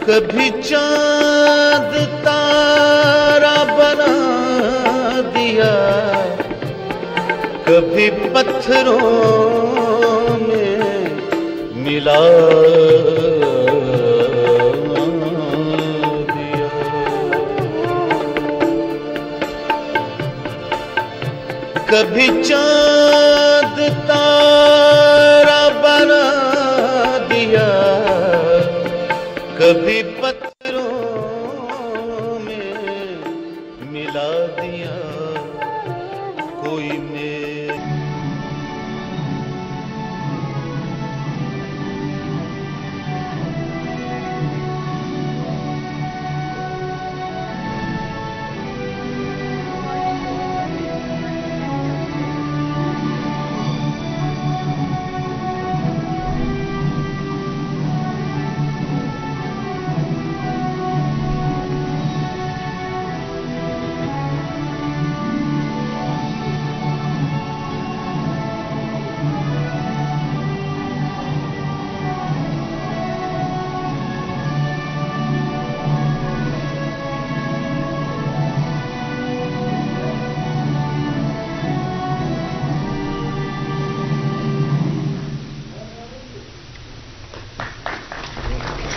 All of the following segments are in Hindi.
कभी चांद तारा बना दिया, कभी पत्थरों में मिला दिया। कभी चांद तारा बना दिया, कभी पत्थरों में मिला दिया। कोई मेरे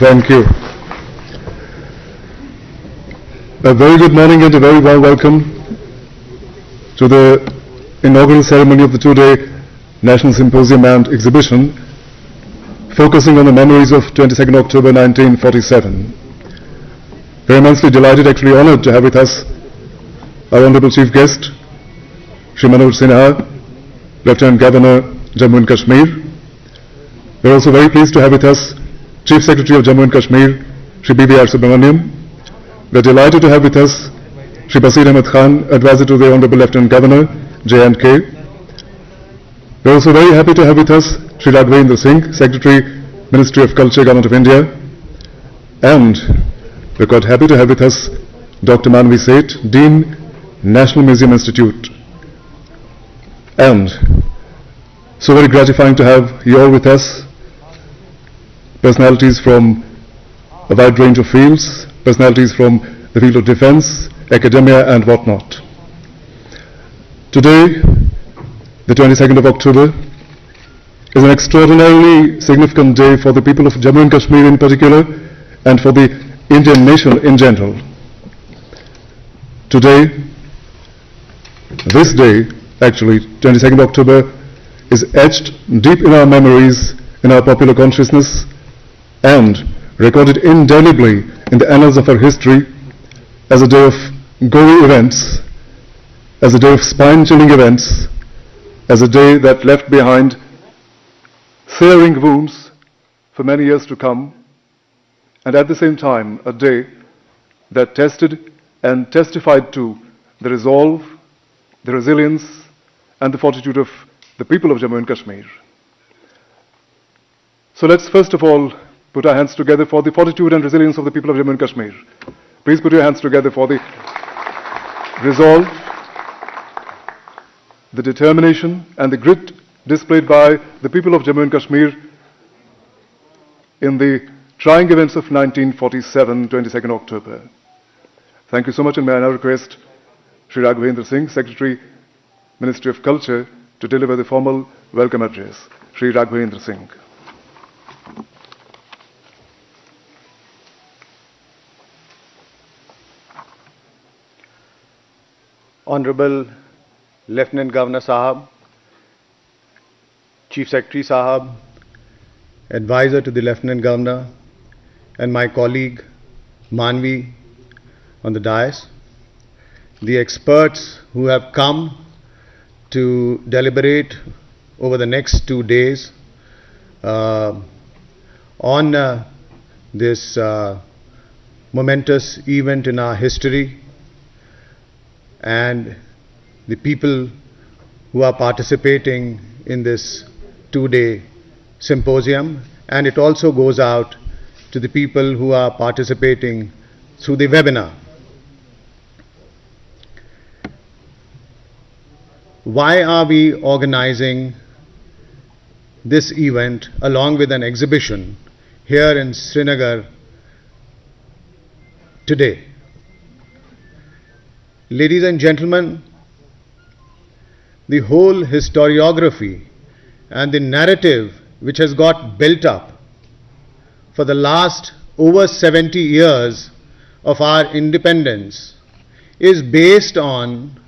Thank you. A very good morning and a very warm welcome to the inaugural ceremony of the two-day National Symposium and Exhibition focusing on the memories of 22nd October 1947. We are immensely delighted, actually honored to have with us our Honorable Chief Guest, Shri Manoj Sinha, Lieutenant Governor, Jammu and Kashmir. We are also very pleased to have with us Chief Secretary of Jammu and Kashmir, Shri B.V.R. Subramaniam. We are delighted to have with us Shri Basir Ahmed Khan, Advisor to the Honorable Lieutenant Governor, J&K. We are also very happy to have with us Shri Raghavendra Singh, Secretary, Ministry of Culture, Government of India. And we are quite happy to have with us Dr. Manvi Seth, Dean, National Museum Institute. And so very gratifying to have you all with us. Personalities from a wide range of fields, personalities from the field of defense, academia and whatnot. Today, the 22nd of October, is an extraordinarily significant day for the people of Jammu and Kashmir in particular and for the Indian nation in general. Today, this day, actually 22nd October, is etched deep in our memories, in our popular consciousness, and recorded indelibly in the annals of our history as a day of gory events, as a day of spine-chilling events, as a day that left behind searing wounds for many years to come, and at the same time a day that tested and testified to the resolve, the resilience and the fortitude of the people of Jammu and Kashmir. So let's first of all put our hands together for the fortitude and resilience of the people of Jammu and Kashmir. Please put your hands together for the resolve, the determination and the grit displayed by the people of Jammu and Kashmir in the trying events of 1947, 22nd October. Thank you so much, and may I now request Shri Raghavendra Singh, Secretary, Ministry of Culture, to deliver the formal welcome address. Shri Raghavendra Singh. Honorable Lieutenant Governor Sahab, Chief Secretary Sahab, Advisor to the Lieutenant Governor, and my colleague Manvi on the dais, the experts who have come to deliberate over the next 2 days on this momentous event in our history, and the people who are participating in this 2-day symposium, and it also goes out to the people who are participating through the webinar. Why are we organizing this event along with an exhibition here in Srinagar today. Ladies and gentlemen, the whole historiography and the narrative which has got built up for the last over 70 years of our independence is based on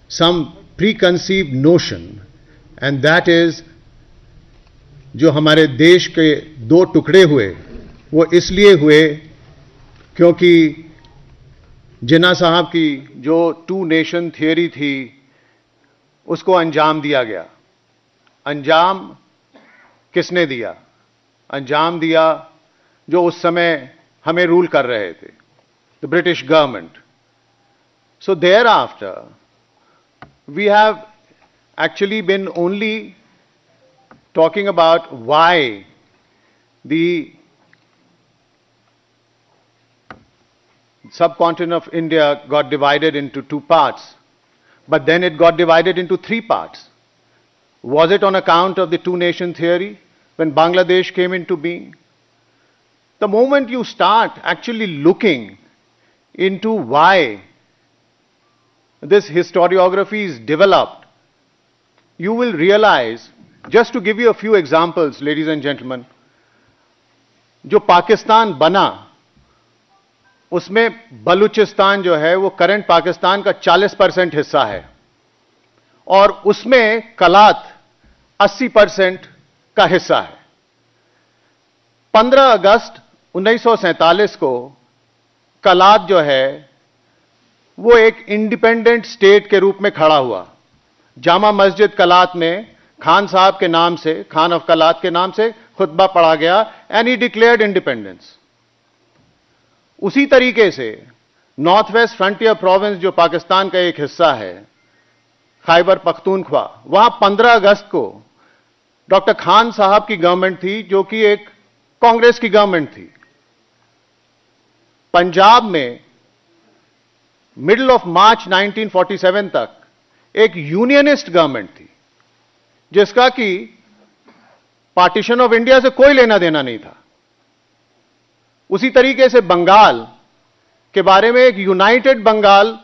some preconceived notion, and that is जो हमारे देश के दो टुकड़े हुए वो इसलिए हुए क्योंकि जिन्ना साहब की जो टू नेशन थियरी थी उसको अंजाम दिया गया। अंजाम किसने दिया? अंजाम दिया जो उस समय हमें रूल कर रहे थे, the British government. So thereafter we have actually been only talking about why the subcontinent of India got divided into two parts, but then it got divided into three parts. Was it on account of the two-nation theory when Bangladesh came into being? The moment you start actually looking into why this historiography is developed, you will realize, just to give you a few examples, ladies and gentlemen, जो पाकिस्तान बना उसमें बलूचिस्तान जो है वो करंट पाकिस्तान का 40% हिस्सा है और उसमें कलात 80% का हिस्सा है। 15 अगस्त 1947 को कलात जो है वो एक इंडिपेंडेंट स्टेट के रूप में खड़ा हुआ। जामा मस्जिद कलात में खान साहब के नाम से, खान ऑफ कलात के नाम से खुतबा पढ़ा गया एंड ही डिक्लेयर्ड इंडिपेंडेंस। उसी तरीके से नॉर्थ वेस्ट फ्रंटियर प्रोविंस जो पाकिस्तान का एक हिस्सा है, खैबर पख्तूनख्वा, वहां 15 अगस्त को डॉक्टर खान साहब की गवर्नमेंट थी जो कि एक कांग्रेस की गवर्नमेंट थी। पंजाब में मिडिल ऑफ मार्च 1947 तक एक यूनियनिस्ट गवर्नमेंट थी जिसका कि पार्टीशन ऑफ इंडिया से कोई लेना देना नहीं था। उसी तरीके से बंगाल के बारे में एक यूनाइटेड बंगाल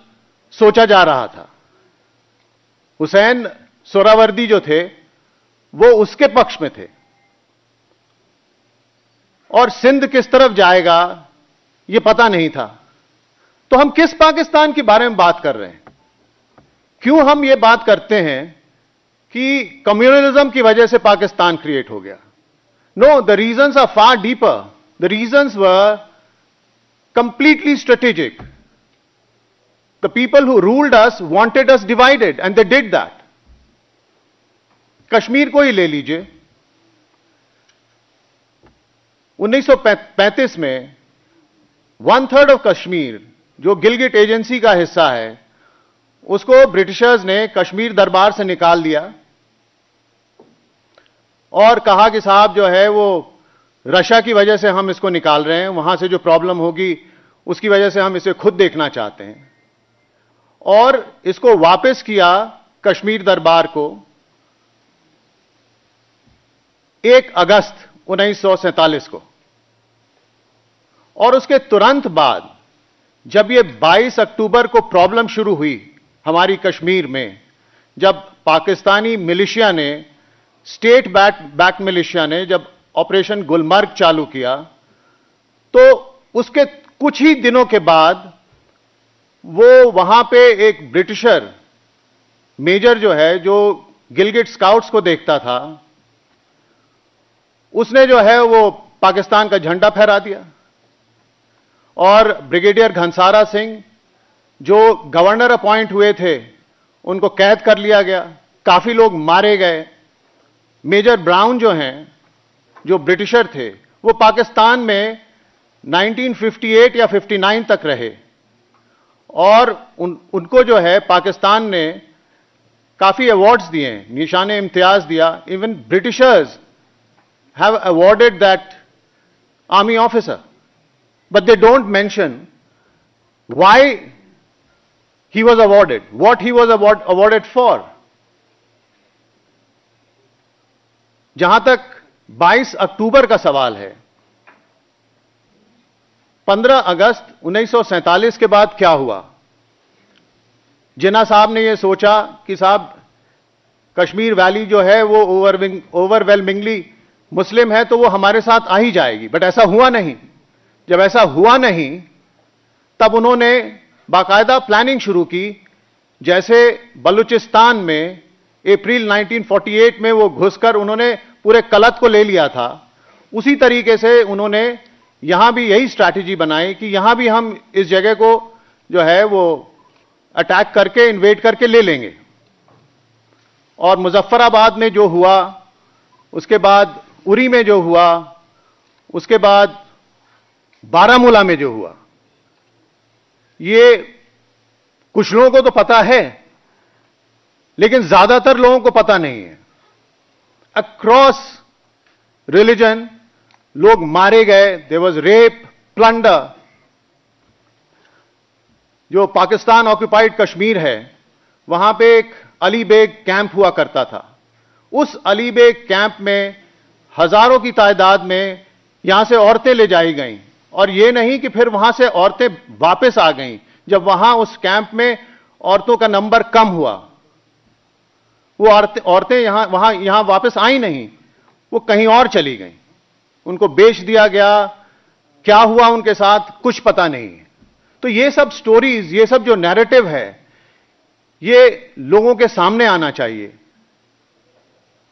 सोचा जा रहा था। हुसैन सोहरावर्दी जो थे वो उसके पक्ष में थे और सिंध किस तरफ जाएगा यह पता नहीं था। तो हम किस पाकिस्तान के बारे में बात कर रहे हैं? क्यों हम यह बात करते हैं कि कम्युनलिज्म की वजह से पाकिस्तान क्रिएट हो गया? No, the reasons are far deeper. The reasons were completely strategic. The people who ruled us wanted us divided and they did that. Kashmir को ही ले लीजिए। 1935 में 1/3 ऑफ कश्मीर जो गिलगिट एजेंसी का हिस्सा है उसको ब्रिटिशर्स ने कश्मीर दरबार से निकाल दिया और कहा कि साहब जो है वो रशिया की वजह से हम इसको निकाल रहे हैं, वहां से जो प्रॉब्लम होगी उसकी वजह से हम इसे खुद देखना चाहते हैं। और इसको वापस किया कश्मीर दरबार को 1 अगस्त 1947 को। और उसके तुरंत बाद जब ये 22 अक्टूबर को प्रॉब्लम शुरू हुई हमारी कश्मीर में, जब पाकिस्तानी मिलिशिया ने, स्टेट बैक मिलिशिया ने जब ऑपरेशन गुलमर्ग चालू किया, तो उसके कुछ ही दिनों के बाद वो वहां पे एक ब्रिटिशर मेजर जो है, जो गिलगिट स्काउट्स को देखता था, उसने जो है वो पाकिस्तान का झंडा फहरा दिया। और ब्रिगेडियर घनसारा सिंह जो गवर्नर अपॉइंट हुए थे उनको कैद कर लिया गया, काफी लोग मारे गए। मेजर ब्राउन जो हैं, जो ब्रिटिशर थे, वो पाकिस्तान में 1958 या 59 तक रहे और उनको जो है पाकिस्तान ने काफी अवार्ड्स दिए, निशाने इम्तियाज दिया। Even Britishers have awarded that army officer, but they don't mention why he was awarded, what he was awarded for. जहां तक 22 अक्टूबर का सवाल है, 15 अगस्त 1947 के बाद क्या हुआ? जिन्ना साहब ने यह सोचा कि साहब कश्मीर वैली जो है वो ओवरवेलमिंगली मुस्लिम है तो वो हमारे साथ आ ही जाएगी, बट ऐसा हुआ नहीं। जब ऐसा हुआ नहीं तब उन्होंने बाकायदा प्लानिंग शुरू की। जैसे बलूचिस्तान में अप्रैल 1948 में वो घुसकर उन्होंने पूरे कलत को ले लिया था, उसी तरीके से उन्होंने यहां भी यही स्ट्रैटेजी बनाई कि यहां भी हम इस जगह को जो है वो अटैक करके इन्वेड करके ले लेंगे। और मुजफ्फराबाद में जो हुआ, उसके बाद उरी में जो हुआ, उसके बाद बारामूला में जो हुआ, ये कुछ लोगों को तो पता है लेकिन ज्यादातर लोगों को पता नहीं है। अक्रॉस रिलीजन लोग मारे गए, देयर वाज रेप, प्लंडर। जो पाकिस्तान ऑक्युपाइड कश्मीर है वहां पे एक अली बेग कैंप हुआ करता था। उस अली बेग कैंप में हजारों की तादाद में यहां से औरतें ले जाई गईं, और यह नहीं कि फिर वहां से औरतें वापस आ गईं। जब वहां उस कैंप में औरतों का नंबर कम हुआ, वो औरतें यहां वापस आई नहीं, वो कहीं और चली गईं, उनको बेच दिया गया। क्या हुआ उनके साथ कुछ पता नहीं है। तो ये सब स्टोरीज, ये सब जो नैरेटिव है, ये लोगों के सामने आना चाहिए।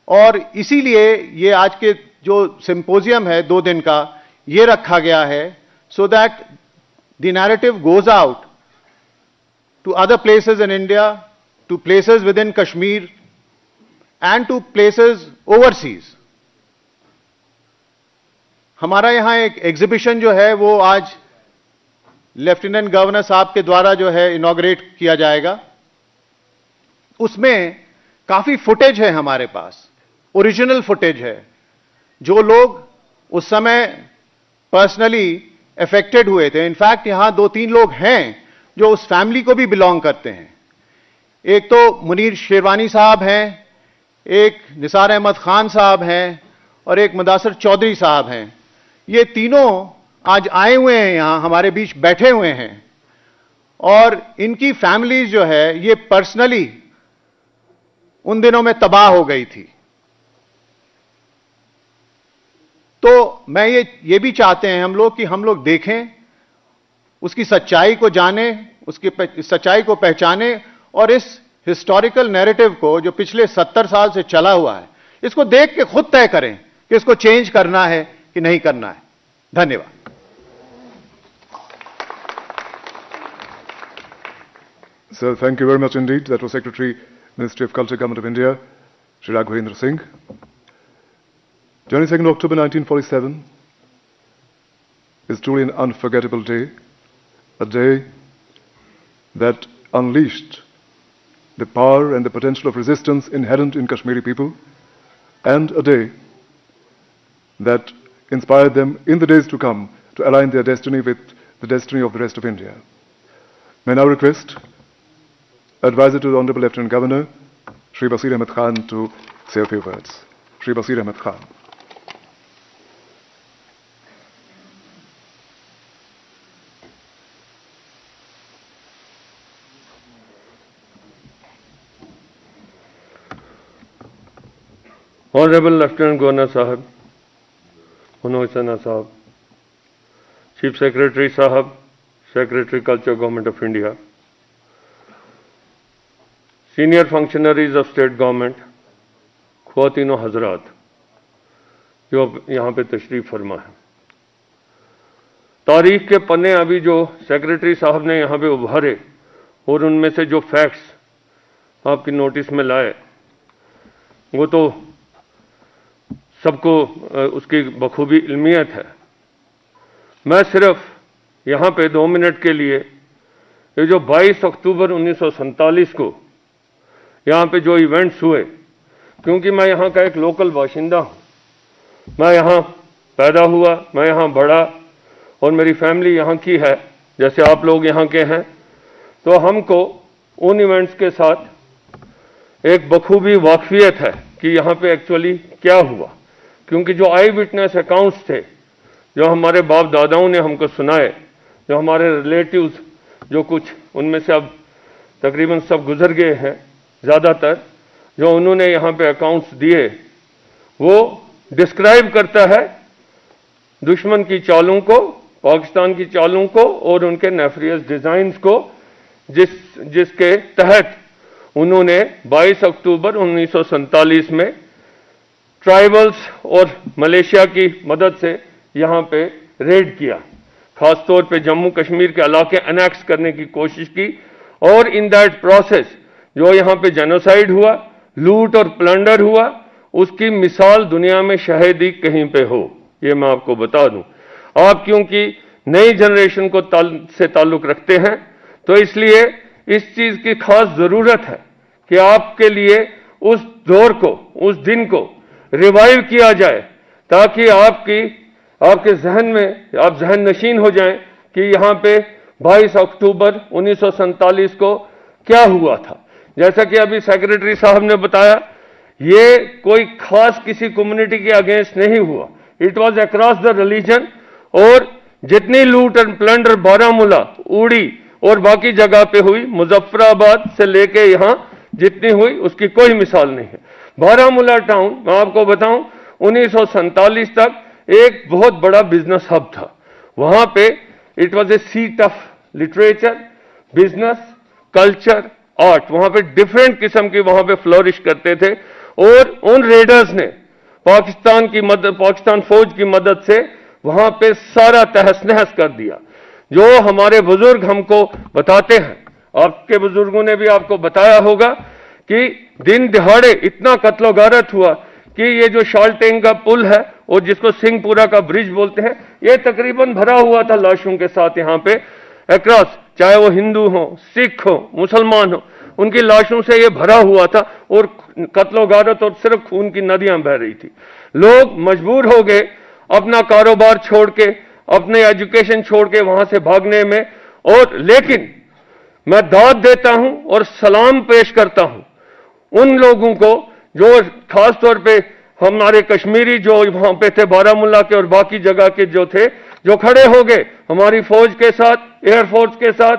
और इसीलिए ये आज के जो सिंपोजियम है 2 दिन का, ये रखा गया है, so that the narrative goes out to other places in India, to places within Kashmir and to places overseas. हमारा यहां एक एग्जीबिशन जो है वो आज लेफ्टिनेंट गवर्नर साहब के द्वारा जो है इनॉग्रेट किया जाएगा। उसमें काफी फुटेज है हमारे पास, ओरिजिनल फुटेज है। जो लोग उस समय पर्सनली अफेक्टेड हुए थे, इनफैक्ट यहां 2-3 लोग हैं जो उस फैमिली को भी बिलोंग करते हैं। एक तो मुनीर शेरवानी साहब हैं, एक निसार अहमद खान साहब हैं, और एक मुदासिर चौधरी साहब हैं। ये तीनों आज आए हुए हैं, यहां हमारे बीच बैठे हुए हैं, और इनकी फैमिलीज जो है ये पर्सनली उन दिनों में तबाह हो गई थी। तो मैं ये भी चाहते हैं हम लोग कि हम लोग देखें, उसकी सच्चाई को जानें, उसकी सच्चाई को पहचानें, और इस हिस्टोरिकल नैरेटिव को जो पिछले 70 साल से चला हुआ है, इसको देख के खुद तय करें कि इसको चेंज करना है कि नहीं करना है। धन्यवाद। Sir, thank you very much indeed. That was Secretary, Ministry of Culture, Government of India, Shri Raghavendra Singh. 22nd October 1947 is truly an unforgettable day, a day that unleashed the power and the potential of resistance inherent in Kashmiri people, and a day that inspired them in the days to come to align their destiny with the destiny of the rest of India. May I now request Advisor to the Honorable Lieutenant Governor, Shri Basir Ahmed Khan, to say a few words. Shri Basir Ahmed Khan. Honorable Lieutenant Governor Sahab, Manoj Sinha Sahab, Chief Secretary Sahab, Secretary Culture Government of India, Senior Functionaries of State Government, ख्वातीनो हजरात जो यहाँ पे तशरीफ फरमा है। तारीख के पन्ने अभी जो सेक्रेटरी साहब ने यहाँ पे उभारे और उनमें से जो फैक्ट्स आपकी नोटिस में लाए, वो तो सबको उसकी बखूबी इल्मियत है। मैं सिर्फ यहाँ पे 2 मिनट के लिए ये जो 22 अक्टूबर 1947 को यहाँ पे जो इवेंट्स हुए, क्योंकि मैं यहाँ का एक लोकल बाशिंदा हूँ, मैं यहाँ पैदा हुआ, मैं यहाँ बढ़ा और मेरी फैमिली यहाँ की है, जैसे आप लोग यहाँ के हैं, तो हमको उन इवेंट्स के साथ एक बखूबी वाकफियत है कि यहाँ पे एक्चुअली क्या हुआ। क्योंकि जो आई विटनेस अकाउंट्स थे जो हमारे बाप दादाओं ने हमको सुनाए, जो हमारे रिलेटिव्स जो कुछ उनमें से अब तकरीबन सब गुजर गए हैं, ज़्यादातर जो उन्होंने यहाँ पे अकाउंट्स दिए, वो डिस्क्राइब करता है दुश्मन की चालों को, पाकिस्तान की चालों को और उनके नेफरियस डिजाइन्स को, जिसके तहत उन्होंने 22 अक्टूबर 1947 में ट्राइबल्स और मलेशिया की मदद से यहाँ पे रेड किया, खासतौर पे जम्मू कश्मीर के इलाके अनेक्स करने की कोशिश की, और इन दैट प्रोसेस जो यहाँ पे जेनोसाइड हुआ, लूट और प्लंडर हुआ, उसकी मिसाल दुनिया में शायद ही कहीं पे हो, ये मैं आपको बता दूं। आप क्योंकि नई जनरेशन को से ताल्लुक रखते हैं, तो इसलिए इस चीज की खास जरूरत है कि आपके लिए उस दौर को, उस दिन को रिवाइव किया जाए, ताकि आपके जहन में आप जहन नशीन हो जाएं कि यहाँ पे 22 अक्टूबर 1947 को क्या हुआ था। जैसा कि अभी सेक्रेटरी साहब ने बताया, ये कोई खास किसी कम्युनिटी के अगेंस्ट नहीं हुआ, it was across the religion, और जितनी लूट एंड प्लंडर बारामूला, उड़ी और बाकी जगह पे हुई, मुजफ्फराबाद से लेके यहाँ जितनी हुई, उसकी कोई मिसाल नहीं है। बारामूला टाउन, मैं आपको बताऊं, 1947 तक एक बहुत बड़ा बिजनेस हब था। वहां पे it was a seat of literature, business, culture, art, वहां पे डिफरेंट किस्म की वहां पे फ्लोरिश करते थे, और उन रेडर्स ने पाकिस्तान फौज की मदद से वहां पे सारा तहस नहस कर दिया। जो हमारे बुजुर्ग हमको बताते हैं, आपके बुजुर्गों ने भी आपको बताया होगा कि दिन दिहाड़े इतना कत्लो गारत हुआ कि ये जो शालटेंग का पुल है और जिसको सिंहपुरा का ब्रिज बोलते हैं, ये तकरीबन भरा हुआ था लाशों के साथ यहाँ पे अक्रॉस, चाहे वो हिंदू हो, सिख हो, मुसलमान हो, उनकी लाशों से ये भरा हुआ था, और कत्लो गारत और सिर्फ खून की नदियां बह रही थी। लोग मजबूर हो गए अपना कारोबार छोड़ के, अपने एजुकेशन छोड़ के वहां से भागने में, और लेकिन मैं दाद देता हूं और सलाम पेश करता हूं उन लोगों को जो खास तौर पे हमारे कश्मीरी जो वहां पे थे, बारामूला के और बाकी जगह के जो थे, जो खड़े हो गए हमारी फौज के साथ, एयरफोर्स के साथ,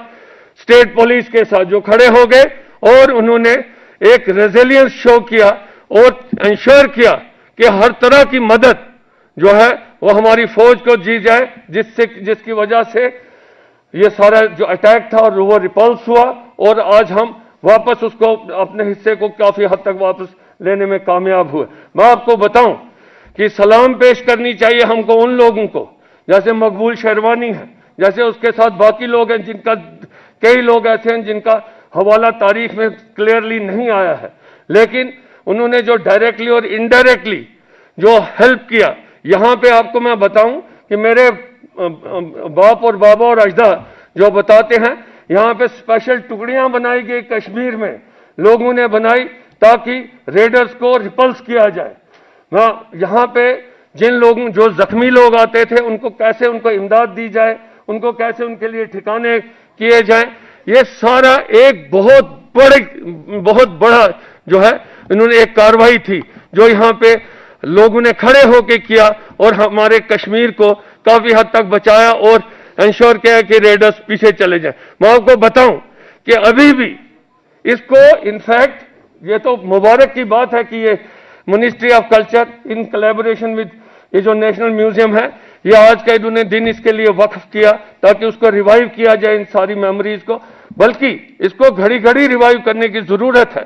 स्टेट पुलिस के साथ, जो खड़े हो गए और उन्होंने एक रेजिलियंस शो किया और इंश्योर किया कि हर तरह की मदद जो है वो हमारी फौज को दी जाए, जिसकी वजह से ये सारा जो अटैक था और वो रिपल्स हुआ, और आज हम वापस उसको अपने हिस्से को काफी हद तक वापस लेने में कामयाब हुए। मैं आपको बताऊं कि सलाम पेश करनी चाहिए हमको उन लोगों को, जैसे मकबूल शेरवानी है, जैसे उसके साथ बाकी लोग हैं, जिनका कई लोग ऐसे हैं जिनका हवाला तारीख में क्लियरली नहीं आया है, लेकिन उन्होंने जो डायरेक्टली और इनडायरेक्टली जो हेल्प किया। यहां पे आपको मैं बताऊं कि मेरे बाप और बाबा और अजदा जो बताते हैं, यहां पे स्पेशल टुकड़ियां बनाई गई कश्मीर में, लोगों ने बनाई ताकि रेडर्स को रिपल्स किया जाए। यहां पे जिन लोगों, जो जख्मी लोग आते थे, उनको कैसे उनको इमदाद दी जाए, उनको कैसे उनके लिए ठिकाने किए जाए, ये सारा एक बहुत बड़ा जो है इन्होंने एक कार्रवाई थी जो यहाँ पे लोगों ने खड़े होकर किया, और हमारे कश्मीर को काफी हद तक बचाया और इंश्योर किया कि रेडर्स पीछे चले जाए। मैं आपको बताऊं कि अभी भी इसको, इनफैक्ट ये तो मुबारक की बात है कि ये ministry of culture in collaboration with ये जो नेशनल म्यूजियम है, ये आज का इन्होंने दिन इसके लिए वक्फ किया ताकि उसको रिवाइव किया जाए, इन सारी मेमोरीज को। बल्कि इसको घड़ी घड़ी रिवाइव करने की जरूरत है,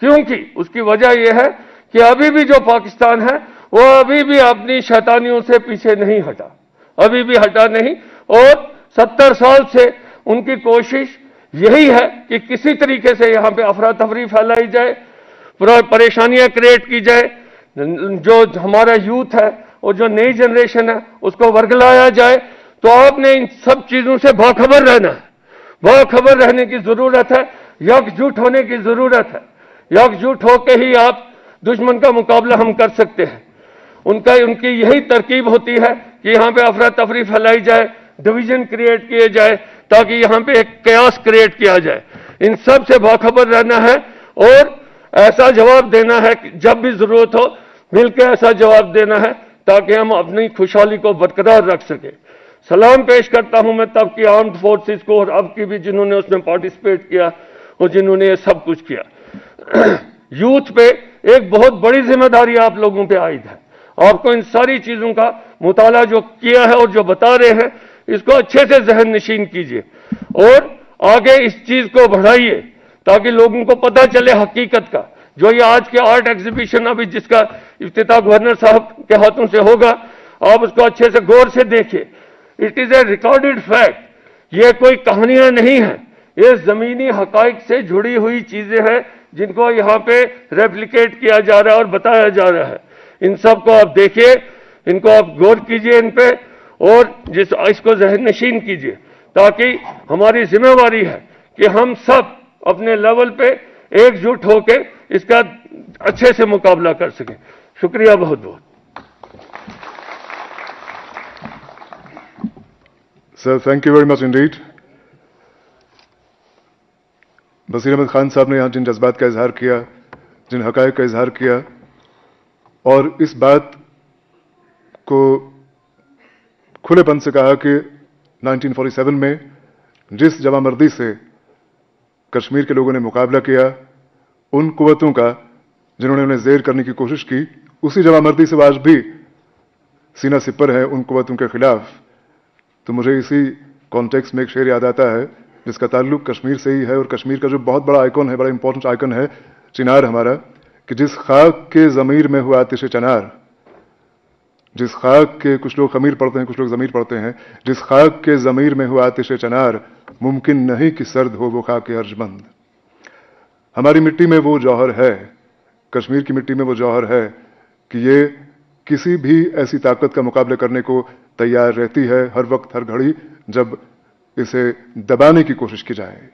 क्योंकि उसकी वजह यह है कि अभी भी जो पाकिस्तान है वो अभी भी अपनी शैतानियों से पीछे नहीं हटा, अभी भी हटा नहीं, और 70 साल से उनकी कोशिश यही है कि किसी तरीके से यहाँ पे अफरा तफरी फैलाई जाए, परेशानियां क्रिएट की जाए, जो हमारा यूथ है और जो नई जनरेशन है उसको वर्गलाया जाए। तो आपने इन सब चीजों से बाखबर रहना है, बाखबर रहने की जरूरत है, एकजुट होने की जरूरत है। एकजुट होकर ही आप दुश्मन का मुकाबला हम कर सकते हैं। उनकी यही तरकीब होती है कि यहाँ पे अफरा तफरी फैलाई जाए, डिवीजन क्रिएट किए जाए, ताकि यहाँ पे एक कयास क्रिएट किया जाए। इन सब से बाखबर रहना है और ऐसा जवाब देना है कि जब भी जरूरत हो मिलकर ऐसा जवाब देना है, ताकि हम अपनी खुशहाली को बरकरार रख सकें। सलाम पेश करता हूं मैं तब की आर्म्ड फोर्सेस को और अब की भी जिन्होंने उसमें पार्टिसिपेट किया और जिन्होंने ये सब कुछ किया। यूथ पे एक बहुत बड़ी जिम्मेदारी आप लोगों पे आयद है। आपको इन सारी चीजों का मुताला जो किया है और जो बता रहे हैं, इसको अच्छे से जहन नशीन कीजिए और आगे इस चीज को बढ़ाइए ताकि लोगों को पता चले हकीकत का। जो ये आज के आर्ट एग्जीबिशन अभी जिसका इफ्तिताह गवर्नर साहब के हाथों से होगा, आप उसको अच्छे से गौर से देखिए। It is a recorded fact. ये कोई कहानियां नहीं है, ये जमीनी हकाइक से जुड़ी हुई चीजें हैं जिनको यहाँ पे रेप्लिकेट किया जा रहा है और बताया जा रहा है। इन सब को आप देखिए, इनको आप गौर कीजिए इन पे और इसको जहन नशीन कीजिए, ताकि हमारी जिम्मेवारी है कि हम सब अपने लेवल पे एकजुट होकर इसका अच्छे से मुकाबला कर सकें। शुक्रिया बहुत बहुत। Sir, thank you very much indeed. बसीर अहमद खान साहब ने यहाँ जिन जज्बात का इजहार किया, जिन हकायक का इजहार किया और इस बात को खुलेपन से कहा कि 1947 में जिस जवामर्दी से कश्मीर के लोगों ने मुकाबला किया, उन कुव्वतों का जिन्होंने उन्हें ज़ेर करने की कोशिश की, उसी जवामर्दी से आज भी सीना सिपर है उन कुव्वतों के खिलाफ। तो मुझे इसी कॉन्टेक्स्ट में एक शेर याद आता है जिसका ताल्लुक कश्मीर से ही है और कश्मीर का जो बहुत बड़ा आइकॉन है, बड़ा इंपॉर्टेंट आइकन है चिनार हमारा, कि जिस खाक के ज़मीर में हुआ आतिश चनार, जिस खाक के, कुछ लोग खमीर पढ़ते हैं कुछ लोग ज़मीर पढ़ते हैं, जिस खाक के ज़मीर में हुआ आतिश चनार, मुमकिन नहीं कि सर्द हो वो खाक अर्जमंद। हमारी मिट्टी में वो जौहर है, कश्मीर की मिट्टी में वो जौहर है कि ये किसी भी ऐसी ताकत का मुकाबला करने को तैयार रहती है हर वक्त हर घड़ी जब इसे दबाने की कोशिश की जाए।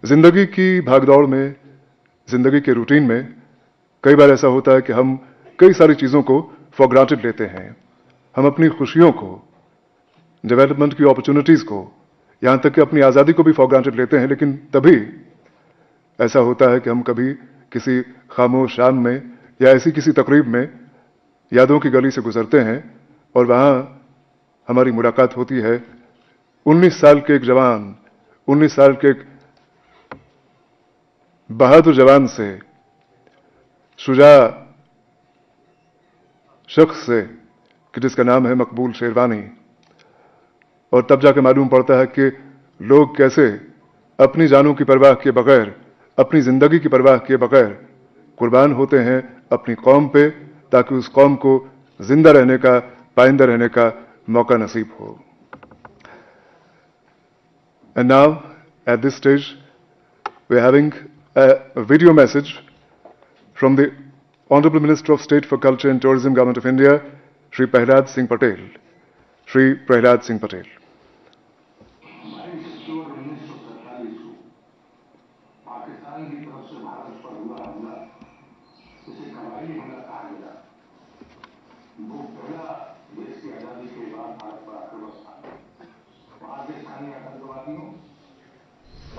जिंदगी की भागदौड़ में, जिंदगी के रूटीन में कई बार ऐसा होता है कि हम कई सारी चीज़ों को फॉर ग्रांटेड लेते हैं। हम अपनी खुशियों को, डेवलपमेंट की अपॉर्चुनिटीज़ को, यहाँ तक कि अपनी आज़ादी को भी फॉर ग्रांटेड लेते हैं। लेकिन तभी ऐसा होता है कि हम कभी किसी खामोश शाम में या ऐसी किसी तकरीब में यादों की गली से गुजरते हैं और वहाँ हमारी मुलाकात होती है 19 साल के एक जवान, 19 साल के एक बहादुर जवान से, शुजा शख्स से कि जिसका नाम है मकबूल शेरवानी। और तब जाके मालूम पड़ता है कि लोग कैसे अपनी जानों की परवाह किए बगैर, अपनी जिंदगी की परवाह किए बगैर कुर्बान होते हैं अपनी कौम पे, ताकि उस कौम को जिंदा रहने का, पाइंदा रहने का मौका नसीब हो। And now, at this stage, we are having a video message from the Honorable Minister of State for Culture and Tourism, Government of India, Shri Prahlad Singh Patel. Shri Prahlad Singh Patel.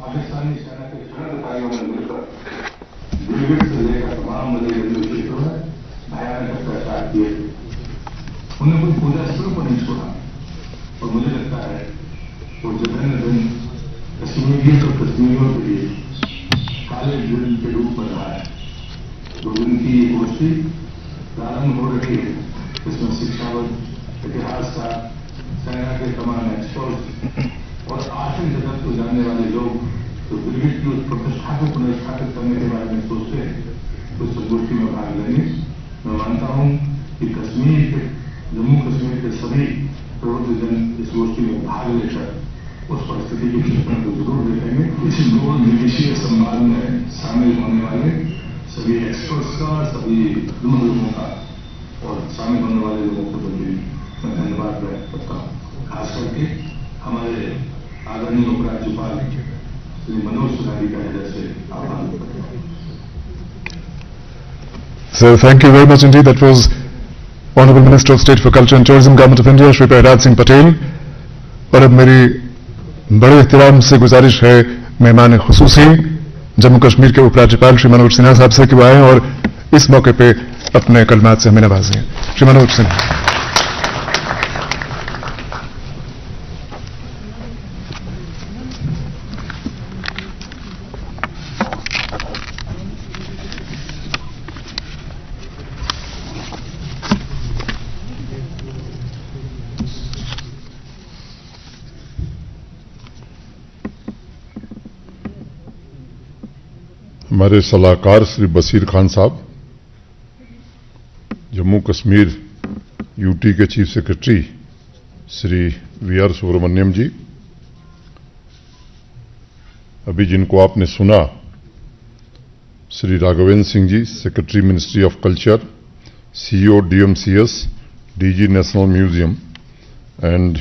Pakistani सेना के अधिकारियों ने मिलकर गिलगित से लेकर तमाम रेलवे क्षेत्रों में भयानक अत्याचार किए थे। उन्हें कुछ पूजा स्थलों को नहीं छोड़ा और मुझे लगता है वो जघन्य दिन कश्मीरियों और कश्मीरियों के लिए काले दिन के रूप में रहा है। दो दिन की ये गोष्ठी प्रारंभ हो रही है, इसमें शिक्षाविद, इतिहासकार, सेना के तमाम एक्सपर्ट और आखिरी जगत को जानने वाले लोग जो गिलगित की उस प्रतिष्ठा को पुनर्स्थापित करने के बारे में सोचते हैं, उस गोष्ठी में भाग लेंगे। मैं मानता हूं कि कश्मीर के, जम्मू कश्मीर के सभी प्रबुद्धजन इस गोष्ठी में भाग लेकर उस परिस्थिति की चित्रण को जरूर देखेंगे। इस दो निवेशीय संवाद में शामिल होने वाले सभी एक्सपर्ट्स का, सभी लोगों का और शामिल होने वाले लोगों को भी मैं धन्यवाद व्यक्त करता हूँ। खास करके हमारे आदरणीय उपराज्यपाल श्री मनोज सिन्हा का हृदय से आभार व्यक्त करता हूं। So thank you very much indeed. That was Honorable Minister of State for Culture and Tourism, Government of India, Shri Prahlad Singh Patel. और अब मेरी बड़े एहतराम से गुजारिश है मेहमान खुसूसी जम्मू कश्मीर के उपराज्यपाल श्री मनोज सिन्हा साहब से कि वो आए और इस मौके पे अपने कलमात से हमें नवाजें। श्री मनोज सिन्हा। हमारे सलाहकार श्री बशीर खान साहब, जम्मू कश्मीर यूटी के चीफ सेक्रेटरी श्री वी.आर. सुब्रमण्यम जी, अभी जिनको आपने सुना Shri Raghavendra Singh ji, secretary ministry of culture, CEO DMCS, DG national museum and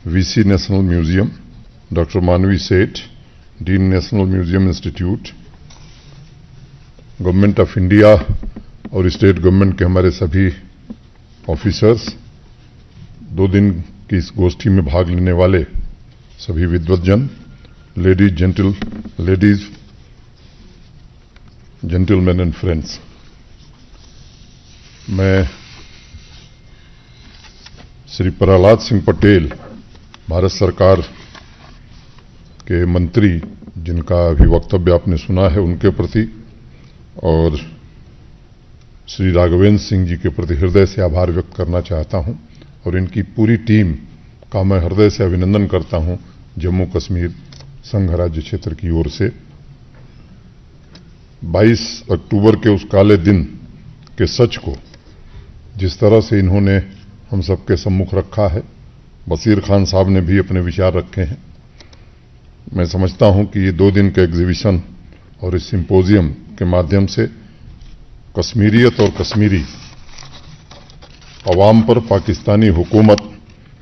VC national museum, doctor Manavi Seth, dean national museum institute, government of India और स्टेट गवर्नमेंट के हमारे सभी ऑफिसर्स, 2 दिन की इस गोष्ठी में भाग लेने वाले सभी विद्वतजन, लेडीज जेंटलमैन एंड फ्रेंड्स, मैं श्री प्रहलाद सिंह पटेल, भारत सरकार के मंत्री, जिनका अभी वक्तव्य आपने सुना है, उनके प्रति और श्री राघवेंद्र सिंह जी के प्रति हृदय से आभार व्यक्त करना चाहता हूं और इनकी पूरी टीम का मैं हृदय से अभिनंदन करता हूं जम्मू कश्मीर संघ राज्य क्षेत्र की ओर से। 22 अक्टूबर के उस काले दिन के सच को जिस तरह से इन्होंने हम सबके सम्मुख रखा है, बशीर खान साहब ने भी अपने विचार रखे हैं। मैं समझता हूं कि ये 2 दिन के एग्जीबिशन और इस सिंपोजियम के माध्यम से कश्मीरियत और कश्मीरी अवाम पर पाकिस्तानी हुकूमत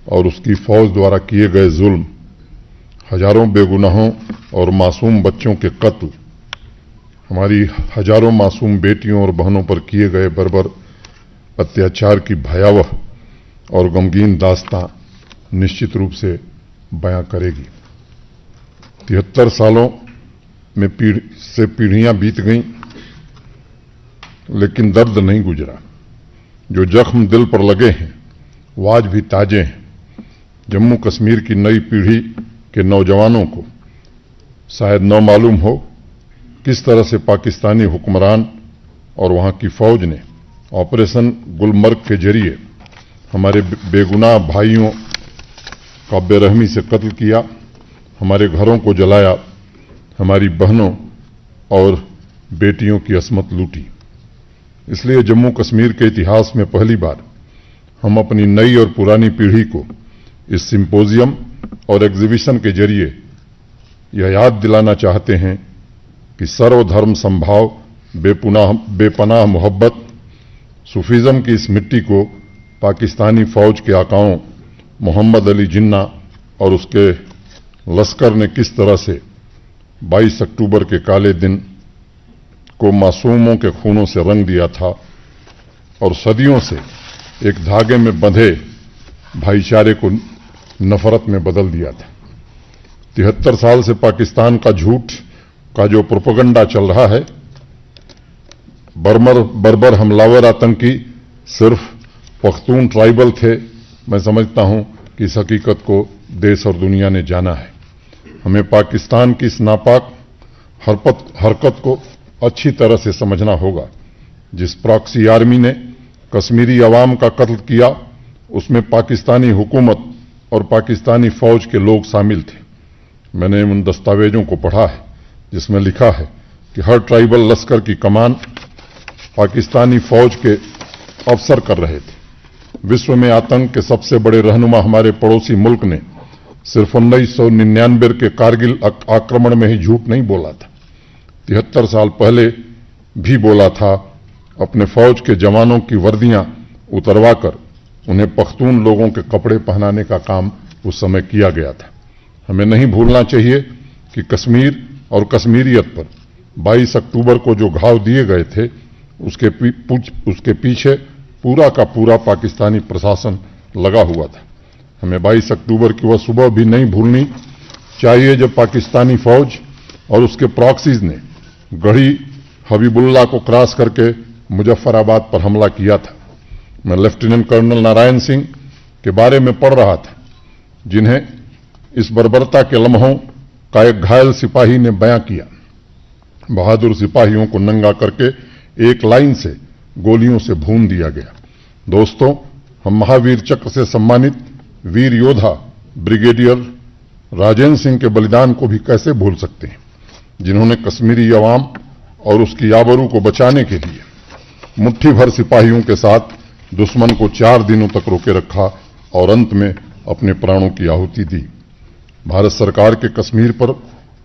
और उसकी फौज द्वारा किए गए जुल्म, हजारों बेगुनाहों और मासूम बच्चों के कत्ल, हमारी हजारों मासूम बेटियों और बहनों पर किए गए बर्बर अत्याचार की भयावह और गमगीन दास्तां निश्चित रूप से बयां करेगी। 73 सालों में पीढ़ियां बीत गईं, लेकिन दर्द नहीं गुजरा। जो जख्म दिल पर लगे हैं वो आज भी ताजे हैं। जम्मू कश्मीर की नई पीढ़ी के नौजवानों को शायद न मालूम हो किस तरह से पाकिस्तानी हुक्मरान और वहां की फौज ने ऑपरेशन गुलमर्ग के जरिए हमारे बेगुनाह भाइयों का बेरहमी से कत्ल किया, हमारे घरों को जलाया, हमारी बहनों और बेटियों की असमत लूटी। इसलिए जम्मू कश्मीर के इतिहास में पहली बार हम अपनी नई और पुरानी पीढ़ी को इस सिंपोजियम और एग्जीबिशन के जरिए यह याद दिलाना चाहते हैं कि सर्वधर्म संभाव, बेपनाह मोहब्बत, सूफीज़म की इस मिट्टी को पाकिस्तानी फौज के आकाओं मोहम्मद अली जिन्ना और उसके लश्कर ने किस तरह से 22 अक्टूबर के काले दिन को मासूमों के खूनों से रंग दिया था और सदियों से एक धागे में बंधे भाईचारे को नफरत में बदल दिया था। 73 साल से पाकिस्तान का झूठ का जो प्रोपेगेंडा चल रहा है, बर्बर हमलावर आतंकी सिर्फ पख्तून ट्राइबल थे, मैं समझता हूं कि इस हकीकत को देश और दुनिया ने जाना है। हमें पाकिस्तान की इस नापाक हरकत को अच्छी तरह से समझना होगा। जिस प्रॉक्सी आर्मी ने कश्मीरी अवाम का कत्ल किया, उसमें पाकिस्तानी हुकूमत और पाकिस्तानी फौज के लोग शामिल थे। मैंने उन दस्तावेजों को पढ़ा है जिसमें लिखा है कि हर ट्राइबल लश्कर की कमान पाकिस्तानी फौज के अफसर कर रहे थे। विश्व में आतंक के सबसे बड़े रहनुमा हमारे पड़ोसी मुल्क ने सिर्फ 1999 के कारगिल आक्रमण में ही झूठ नहीं बोला था, 73 साल पहले भी बोला था। अपने फौज के जवानों की वर्दियां उतरवाकर उन्हें पख्तून लोगों के कपड़े पहनाने का काम उस समय किया गया था। हमें नहीं भूलना चाहिए कि कश्मीर और कश्मीरियत पर 22 अक्टूबर को जो घाव दिए गए थे, उसके पीछे पूरा का पूरा पाकिस्तानी प्रशासन लगा हुआ था। हमें 22 अक्टूबर की वह सुबह भी नहीं भूलनी चाहिए जब पाकिस्तानी फौज और उसके प्रॉक्सीज ने गढ़ी हबीबुल्लाह को क्रॉस करके मुजफ्फराबाद पर हमला किया था। मैं लेफ्टिनेंट कर्नल नारायण सिंह के बारे में पढ़ रहा था, जिन्हें इस बर्बरता के लम्हों का एक घायल सिपाही ने बयां किया। बहादुर सिपाहियों को नंगा करके एक लाइन से गोलियों से भून दिया गया। दोस्तों, हम महावीर चक्र से सम्मानित वीर योद्धा ब्रिगेडियर राजेंद्र सिंह के बलिदान को भी कैसे भूल सकते हैं, जिन्होंने कश्मीरी अवाम और उसकी आबरू को बचाने के लिए मुट्ठी भर सिपाहियों के साथ दुश्मन को 4 दिनों तक रोके रखा और अंत में अपने प्राणों की आहुति दी। भारत सरकार के कश्मीर पर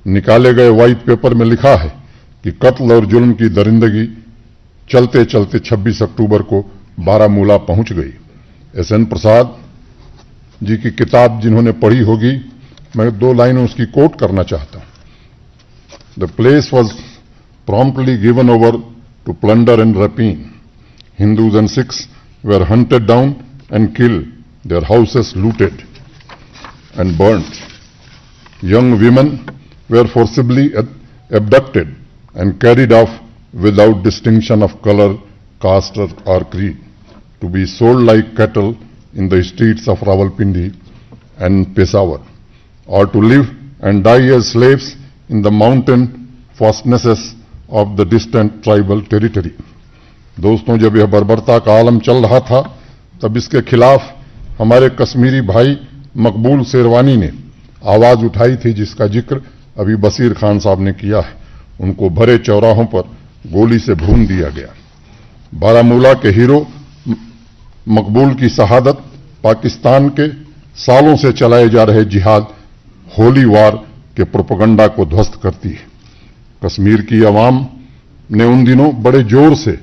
निकाले गए व्हाइट पेपर में लिखा है कि कत्ल और जुल्म की दरिंदगी चलते चलते 26 अक्टूबर को बारामूला पहुंच गई। एस.एन. प्रसाद जी की किताब जिन्होंने पढ़ी होगी, मैं 2 लाइनें उसकी कोट करना चाहता हूं। The place was promptly given over to plunder and rapine. Hindus and Sikhs were hunted down and killed, their houses looted and burnt. Young women were forcibly abducted and carried off without distinction of color, caste or creed, to be sold like cattle in the streets of Rawalpindi and Peshawar, or to live and die as slaves in the mountain fastnesses of the distant tribal territory. दोस्तों, जब यह बर्बरता का आलम चल रहा था, तब इसके खिलाफ हमारे कश्मीरी भाई मकबूल शेरवानी ने आवाज उठाई थी, जिसका जिक्र अभी बशीर खान साहब ने किया है। उनको भरे चौराहों पर गोली से भून दिया गया। बारामूला के हीरो मकबूल की शहादत पाकिस्तान के सालों से चलाए जा रहे जिहाद होली वार के प्रोपेगेंडा को ध्वस्त करती है। कश्मीर की आवाम ने उन दिनों बड़े जोर से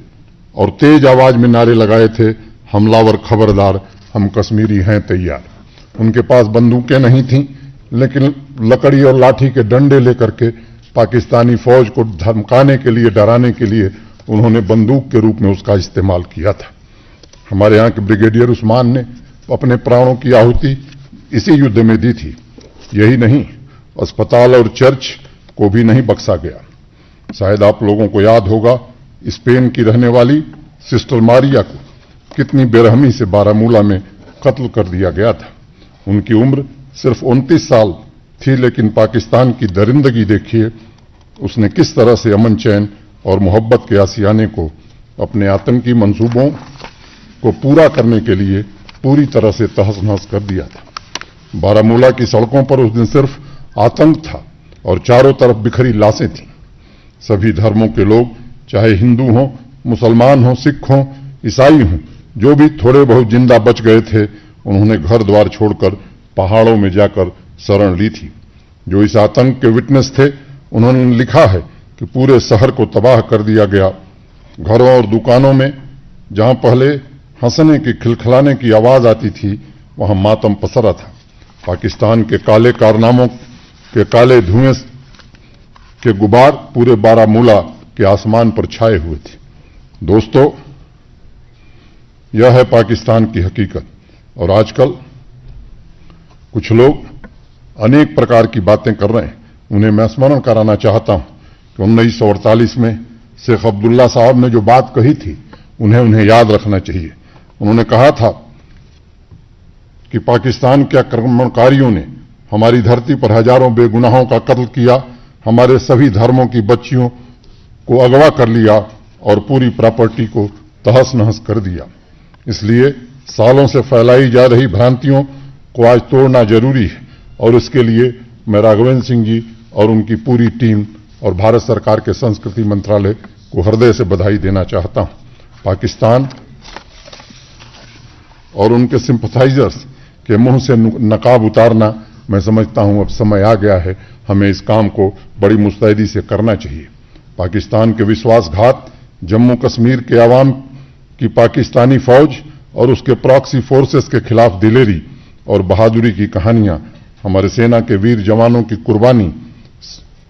और तेज आवाज में नारे लगाए थे, हमलावर खबरदार, हम कश्मीरी हैं तैयार। उनके पास बंदूकें नहीं थीं, लेकिन लकड़ी और लाठी के डंडे लेकर के पाकिस्तानी फौज को धमकाने के लिए, डराने के लिए उन्होंने बंदूक के रूप में उसका इस्तेमाल किया था। हमारे यहां के ब्रिगेडियर उस्मान ने अपने प्राणों की आहुति इसी युद्ध में दी थी। यही नहीं, अस्पताल और चर्च को भी नहीं बख्शा गया। शायद आप लोगों को याद होगा, स्पेन की रहने वाली सिस्टर मारिया को कितनी बेरहमी से बारामूला में कत्ल कर दिया गया था। उनकी उम्र सिर्फ 29 साल थी, लेकिन पाकिस्तान की दरिंदगी देखिए, उसने किस तरह से अमन चैन और मोहब्बत के आशियाने को अपने आतंकी मंसूबों को पूरा करने के लिए पूरी तरह से तहस नहस कर दिया था। बारामूला की सड़कों पर उस दिन सिर्फ आतंक था और चारों तरफ बिखरी लाशें थीं। सभी धर्मों के लोग, चाहे हिंदू हों, मुसलमान हों, सिख हों, ईसाई हों, जो भी थोड़े बहुत जिंदा बच गए थे, उन्होंने घर द्वार छोड़कर पहाड़ों में जाकर शरण ली थी। जो इस आतंक के विटनेस थे, उन्होंने लिखा है कि पूरे शहर को तबाह कर दिया गया। घरों और दुकानों में जहां पहले हंसने की, खिलखिलाने की आवाज आती थी, वहां मातम पसरा था। पाकिस्तान के काले कारनामों के काले धुएं के गुबार पूरे बारामूला के आसमान पर छाए हुए थे। दोस्तों, यह है पाकिस्तान की हकीकत। और आजकल कुछ लोग अनेक प्रकार की बातें कर रहे हैं। उन्हें मैं स्मरण कराना चाहता हूं कि 1948 में शेख अब्दुल्ला साहब ने जो बात कही थी, उन्हें याद रखना चाहिए। उन्होंने कहा था कि पाकिस्तान के आक्रमणकारियों ने हमारी धरती पर हजारों बेगुनाहों का कत्ल किया, हमारे सभी धर्मों की बच्चियों को अगवा कर लिया और पूरी प्रॉपर्टी को तहस नहस कर दिया। इसलिए सालों से फैलाई जा रही भ्रांतियों को आज तोड़ना जरूरी है, और इसके लिए मैं राघवेंद्र सिंह जी और उनकी पूरी टीम और भारत सरकार के संस्कृति मंत्रालय को हृदय से बधाई देना चाहता हूं। पाकिस्तान और उनके सिंपथाइजर्स के मुंह से नकाब उतारना, मैं समझता हूं अब समय आ गया है। हमें इस काम को बड़ी मुस्तैदी से करना चाहिए। पाकिस्तान के विश्वासघात, जम्मू कश्मीर के अवाम की पाकिस्तानी फौज और उसके प्रॉक्सी फोर्सेस के खिलाफ दिलेरी और बहादुरी की कहानियां, हमारे सेना के वीर जवानों की कुर्बानी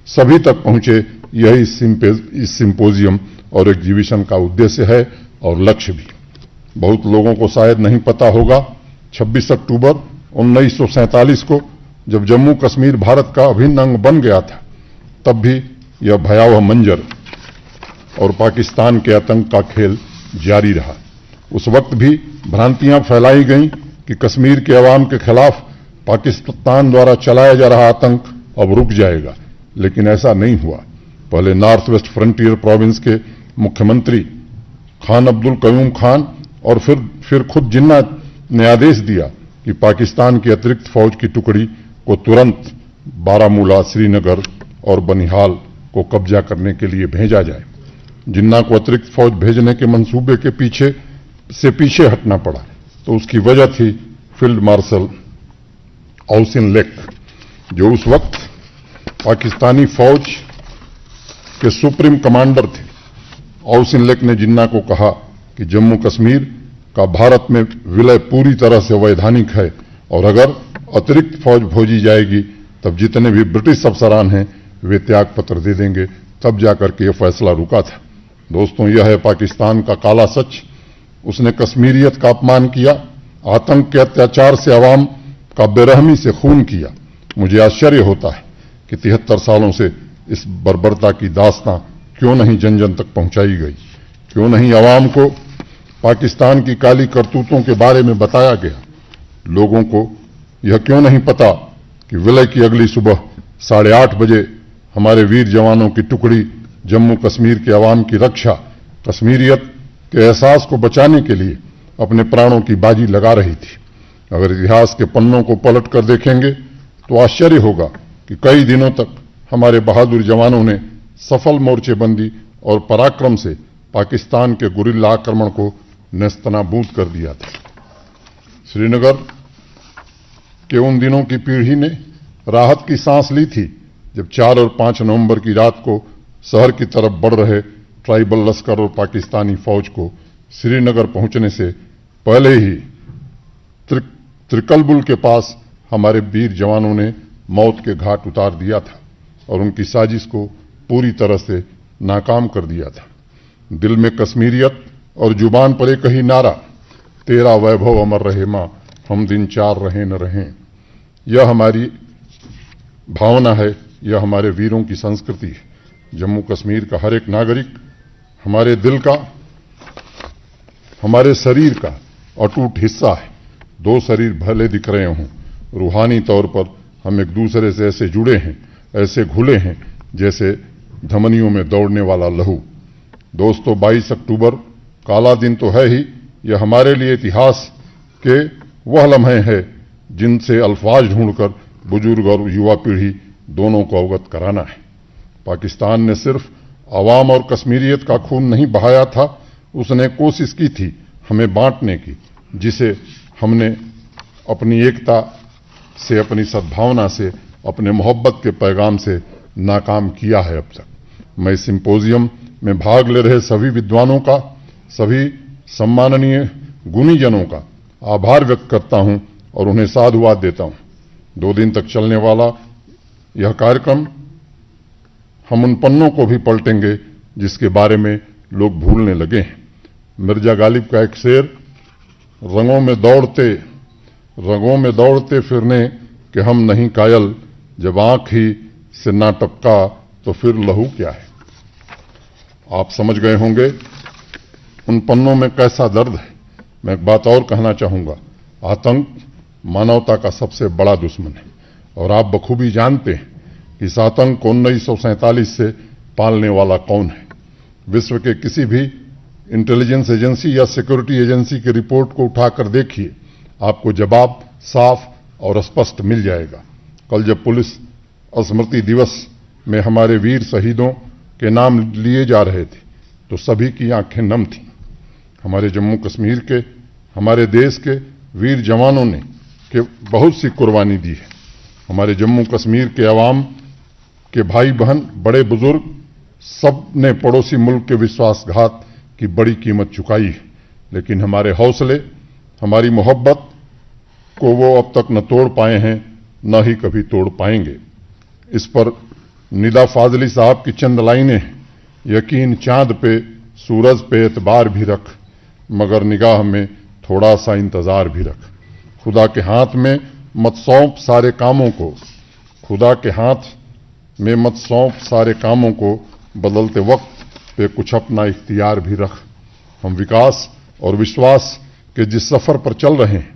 सभी तक पहुंचे, यही इस सिंपोजियम और एग्जीबिशन का उद्देश्य है और लक्ष्य भी। बहुत लोगों को शायद नहीं पता होगा, 26 अक्टूबर 1947 को जब जम्मू कश्मीर भारत का अभिन्न अंग बन गया था, तब भी यह भयावह मंजर और पाकिस्तान के आतंक का खेल जारी रहा। उस वक्त भी भ्रांतियां फैलाई गईं कि कश्मीर के अवाम के खिलाफ पाकिस्तान द्वारा चलाया जा रहा आतंक अब रुक जाएगा, लेकिन ऐसा नहीं हुआ। पहले नॉर्थ वेस्ट फ्रंटियर प्रोविंस के मुख्यमंत्री खान अब्दुल कयूम खान और फिर खुद जिन्ना ने आदेश दिया कि पाकिस्तान की अतिरिक्त फौज की टुकड़ी को तुरंत बारामूला, श्रीनगर और बनिहाल को कब्जा करने के लिए भेजा जाए। जिन्ना को अतिरिक्त फौज भेजने के मंसूबे के पीछे हटना पड़ा, तो उसकी वजह थी फील्ड मार्शल औसिन लेक, जो उस वक्त पाकिस्तानी फौज के सुप्रीम कमांडर थे। औसिन लेक ने जिन्ना को कहा कि जम्मू कश्मीर का भारत में विलय पूरी तरह से वैधानिक है और अगर अतिरिक्त फौज भेजी जाएगी तब जितने भी ब्रिटिश अफसरान हैं वे त्याग पत्र दे देंगे। तब जाकर के यह फैसला रुका था। दोस्तों, यह है पाकिस्तान का काला सच। उसने कश्मीरियत का अपमान किया, आतंक के अत्याचार से अवाम का बेरहमी से खून किया। मुझे आश्चर्य होता है कि 73 सालों से इस बर्बरता की दास्तां क्यों नहीं जन जन तक पहुंचाई गई, क्यों नहीं अवाम को पाकिस्तान की काली करतूतों के बारे में बताया गया। लोगों को यह क्यों नहीं पता कि विलय की अगली सुबह 8:30 बजे हमारे वीर जवानों की टुकड़ी जम्मू कश्मीर के अवाम की रक्षा, कश्मीरियत के एहसास को बचाने के लिए अपने प्राणों की बाजी लगा रही थी। अगर इतिहास के पन्नों को पलट कर देखेंगे तो आश्चर्य होगा कि कई दिनों तक हमारे बहादुर जवानों ने सफल मोर्चेबंदी और पराक्रम से पाकिस्तान के गुरिल्ला आक्रमण को नेस्तनाबूद कर दिया था। श्रीनगर के उन दिनों की पीढ़ी ने राहत की सांस ली थी जब 4 और 5 नवंबर की रात को शहर की तरफ बढ़ रहे ट्राइबल लश्कर और पाकिस्तानी फौज को श्रीनगर पहुंचने से पहले ही त्रिकलबुल के पास हमारे वीर जवानों ने मौत के घाट उतार दिया था और उनकी साजिश को पूरी तरह से नाकाम कर दिया था। दिल में कश्मीरियत और जुबान पर एक ही नारा, तेरा वैभव अमर रहे मां, हम दिन 4 रहें न रहें। यह हमारी भावना है, यह हमारे वीरों की संस्कृति है। जम्मू कश्मीर का हर एक नागरिक हमारे दिल का, हमारे शरीर का अटूट हिस्सा है। 2 शरीर भले दिख रहे हों, रूहानी तौर पर हम एक दूसरे से ऐसे जुड़े हैं, ऐसे घुले हैं जैसे धमनियों में दौड़ने वाला लहू। दोस्तों, 22 अक्टूबर काला दिन तो है ही, यह हमारे लिए इतिहास के वह लम्हे हैं जिनसे अल्फाज ढूंढकर बुजुर्ग और युवा पीढ़ी दोनों को अवगत कराना है। पाकिस्तान ने सिर्फ अवाम और कश्मीरियत का खून नहीं बहाया था, उसने कोशिश की थी हमें बांटने की, जिसे हमने अपनी एकता से, अपनी सद्भावना से, अपने मोहब्बत के पैगाम से नाकाम किया है अब तक। मैं सिंपोजियम में भाग ले रहे सभी विद्वानों का, सभी सम्माननीय गुणीजनों का आभार व्यक्त करता हूं और उन्हें साधुवाद देता हूं। 2 दिन तक चलने वाला यह कार्यक्रम हम उन पन्नों को भी पलटेंगे जिसके बारे में लोग भूलने लगे हैं। मिर्जा गालिब का एक शेर, रंगों में दौड़ते फिरने कि हम नहीं कायल, जब आंख ही से ना टपका तो फिर लहू क्या है। आप समझ गए होंगे उन पन्नों में कैसा दर्द है। मैं एक बात और कहना चाहूंगा, आतंक मानवता का सबसे बड़ा दुश्मन है और आप बखूबी जानते हैं कि इस आतंक को 1947 से पालने वाला कौन है। विश्व के किसी भी इंटेलिजेंस एजेंसी या सिक्योरिटी एजेंसी की रिपोर्ट को उठाकर देखिए, आपको जवाब साफ और स्पष्ट मिल जाएगा। कल जब पुलिस स्मृति दिवस में हमारे वीर शहीदों के नाम लिए जा रहे थे तो सभी की आंखें नम थीं। हमारे जम्मू कश्मीर के, हमारे देश के वीर जवानों ने बहुत सी कुर्बानी दी है। हमारे जम्मू कश्मीर के अवाम के भाई बहन, बड़े बुजुर्ग सब ने पड़ोसी मुल्क के विश्वासघात की बड़ी कीमत चुकाई है, लेकिन हमारे हौसले, हमारी मोहब्बत को वो अब तक न तोड़ पाए हैं, न ही कभी तोड़ पाएंगे। इस पर निदा फाजली साहब की चंद लाइनें हैं, यकीन चांद पे सूरज पे एतबार भी रख, मगर निगाह में थोड़ा सा इंतजार भी रख। खुदा के हाथ में मत सौंप सारे कामों को, खुदा के हाथ में मत सौंप सारे कामों को, बदलते वक्त पे कुछ अपना इख्तियार भी रख। हम विकास और विश्वास के जिस सफर पर चल रहे हैं